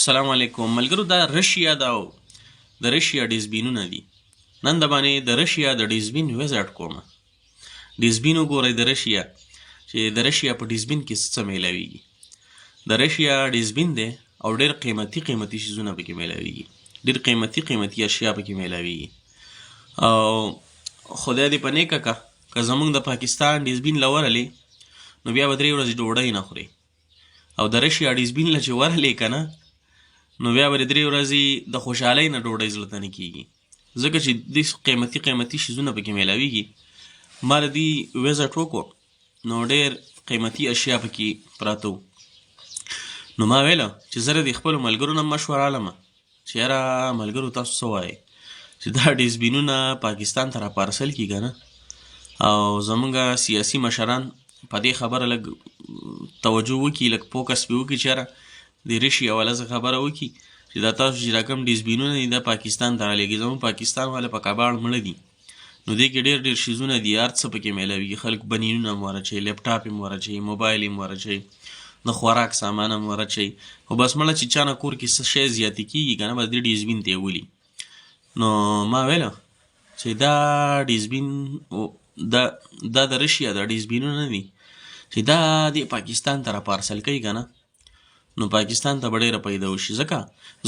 السلام علیکم ملګرو. دا رشیا دا د رشیا ډیزبینونه دي. نن د باندې د رشیا د ډیزبین ویزټ کوم. ډیزبین وګورئ د رشیا چې د رشیا په ډیزبین کې څه میلاویږي. د رشیا ډیزبین دی او ډېر قیمتي شیزونه پکې میلاویږي. ډېر قیمتي اشیا پکې میلاویږي. او خدای دې په نیکه که زمونږ د پاکستان ډیزبین له ورلې نو بیا به 3 ورځې ډوډۍ نه خوري. او د رشیا ډیزبین له چې ورلې که نه نو بیا به 3 ورځې د خوشحالۍ نه ډوډۍ زړه ته نه کېږي، ځکه چې دې قیمتي شیزونه پکې میلاویږي. ما د دې ویزټ وکړو نو ډېر قیمتي اشیا پکې پراته وو. نو ما ویله چې زه د خپلو ملګرو نه مشوره علمه چې یاره ملګرو تاسو څه وایئ چې دا ډیزبینونه پاکستان ته راپارسل کړي که نه، او زمونږ سیاسي مشران په دې خبره لږ توجه وکړي، لږ فوکس پې وکړي چې یاره د رشیا والا څه خبره وکړي چې دا تاسو چې دا کوم ډیزبینونه دي دا پاکستان ته رالېږي. زموږ پاکستان والا په کباړ مړه دي. نو دې کې ډېر شیزونه دي، هر څه پکې میلاویږي. خلک بنینونه هم ورچوي، لیپټاپ هم ورچوي، موبایل هم ورچوي، د خوراک سامان هم ورچوي. خو بس مړه چې چا نه کور کې څه شی زیاتې کېږي که نه بس دې ډیزبین ته یې ولي. نو ما ویله چې دا ډیزبین دا د رشیا دا ډیزبینونه دي چې دا د پاکستان ته راپارسل کوي که نه نو پاکستان ته به ډېره پیدا وشي. ځکه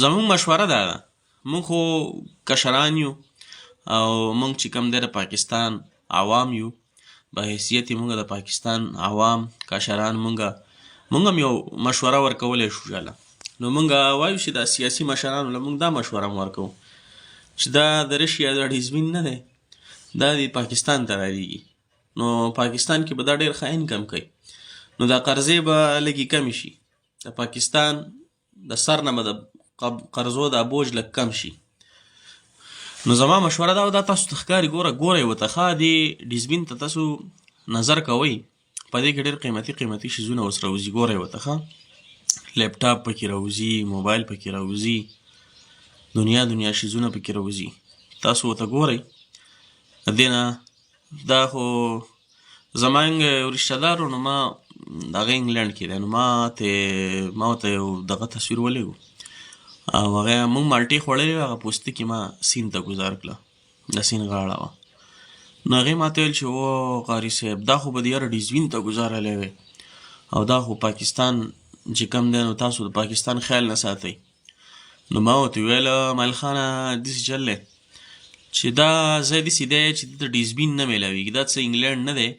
زموږ مشوره دا ده، موږ خو کشران یو او موږ چې کوم دی د پاکستان عوام یو، به حیثیت موږ د پاکستان عوام کشران موږ هم یو مشوره ورکولی شو جاله. نو موږ وایو چې دا سیاسي مشرانو له موږ دا مشوره هم ورکوو چې دا د رشیا دا ډیزبین نه دی، دا د پاکستان ته رالیږي. نو پاکستان کې به دا ډېر ښه انکم کوي، نو دا قرضې به لږې کمې شي. د پاکستان د سر نه به د قرضو دا بوج لږ کم شي. نو زما مشوره دا تاسو ته ښکاري ګورئ ورته ښه دې ډیزبین ته تاسو نظر کوئ. په دې کې ډېر قیمتي شیزونه اوس راوځي. ګورئ ورته ښه، لیپټاپ پکې راوځي، موبایل پکې راوځي، دنیا شیزونه پکې راوځي. تاسو ورته ګورئ. د دې نه دا خو زمانګ رشته دارو نو ما هغه انګلند کې دی، نو ما ورته یو دغه تصویر ولېږو او هغه موږ مالټې خوړلې وې، هغه پوستکي ما سیند ته ګزار کړه، د سیند غاړه وه. نو هغې ما ته ویل چې او قاري صاحب دا خو به د یاره ډیزبین ته ګزارلی وی او دا خو پاکستان چې کوم دی نو تاسو د پاکستان خیال نه ساتئ. نو ما ورته وویله ملخانه داسې چل دی چې دا ځای داسې دی چې دلته ډیزبین نه میلاویږي. دا څه انګلند نه دی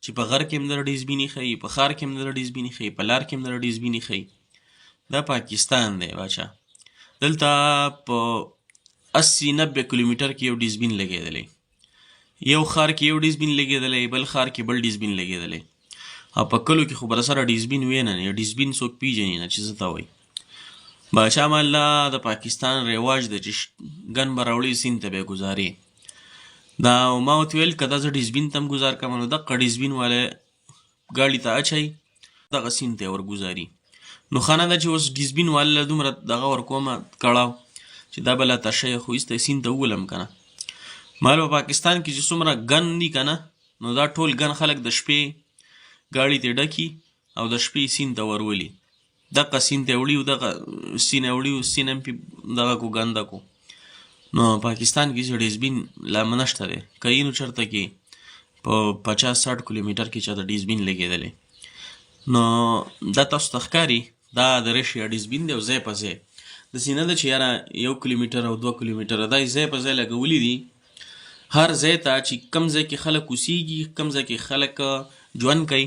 چې په غر کې هم در ډیزبیني ښیي، په ښار کې هم در ډیزبیني ښیي، په لار کې هم در ډیزبیني ښیي. دا پاکستان دی باچا. دلته په 80-90 کیلومیټر کې یو ډیزبین لګېدلی، یو ښار کې یو ډیزبین لګېدلی، بل ښار کې بل ډیزبین لګېدلی. او په کلو کې خو به راسره ډیزبین وی نه، ډیزبین څوک پیژني نه چې څه ته وایي. باچا مالله د پاکستان رواج دی چې ګن به راوړي سیند ته به یې ګزارې. دا ما ورته ویل که دا زه ډیزبین ته هم ګزار کړم نو دغه ډیزبین والا ګاډي ته اچوي، دغه سیند ته یې ورګزاري. نو ښه نه ده چې اوس ډیزبین والا له دومره دغه ورکومه کړاو چې دا به لا تشه یې خو ایسته سیند ته وولم که نه. مال په پاکستان کې چې څومره ګن دي که نه نو دا ټول ګن خلک د شپې ګاډي ته ډکي او د شپې سیند ته ورولي. دغه سیند ته یې وړي او دغه سیند یې وړي او سیند هم پې دغه کو ګنده کو. نو پاکستان کې چې ډیزبین لا نشته دی، که یې نو چېرته کې په 50-60 کیلومیټر کې چاته ډیزبین لګېدلی. نو دا تاسو ته ښکاري دا د رشیا ډیزبین دی او ځای په ځای داسې نه ده چې یاره 1 کیلومیټر او 2 کیلومیټره، دا یې ځای په ځای لګولي دي. هر ځای ته چې کوم ځای کې خلک اوسېږي، کوم ځای کې خلک ژوند کوي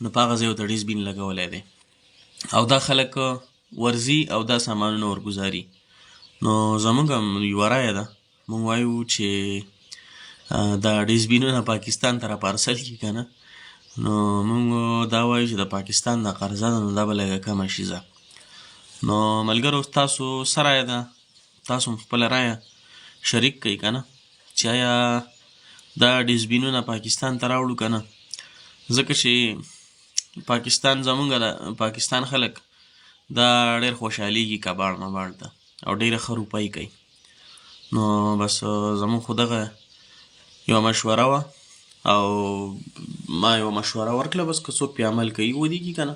نو په هغه ځای ورته ډیزبین لګولی دی او دا خلک ورځي او دا سامانونه ورګزاري. نو زموږ هم یوه رایه ده، موږ وایو چې دا ډیزبینونه پاکستان ته راپارسل کړي که نه نو موږ دا وایو چې د پاکستان دا قرضه ده نو دا به لږه کمه شي. نو ملګرو تاسو څه رایه ده؟ تاسو هم خپله رایه شریک کوئ که نه چې آیا دا ډیزبینونه پاکستان ته راوړو که نه، ځکه چې پاکستان زموږ د پاکستان خلک دا ډېر خوشحالېږي کباړ مباړ ته او ډېره ښه روپۍ کوي. نو بس زموږ خو دغه یوه مشوره وه او ما یوه مشوره ورکړه، بس که څوک پې عمل کوي ودېږي که نه.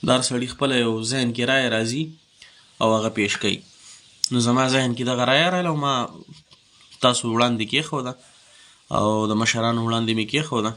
دا هر سړي خپله یو ذهن کې رایه راځي او هغه پیش کوي. نو زما ذهن کې دغه رایه راغله او ما تاسو وړاندې کېښوده او د مشرانو وړاندې مې کېښوده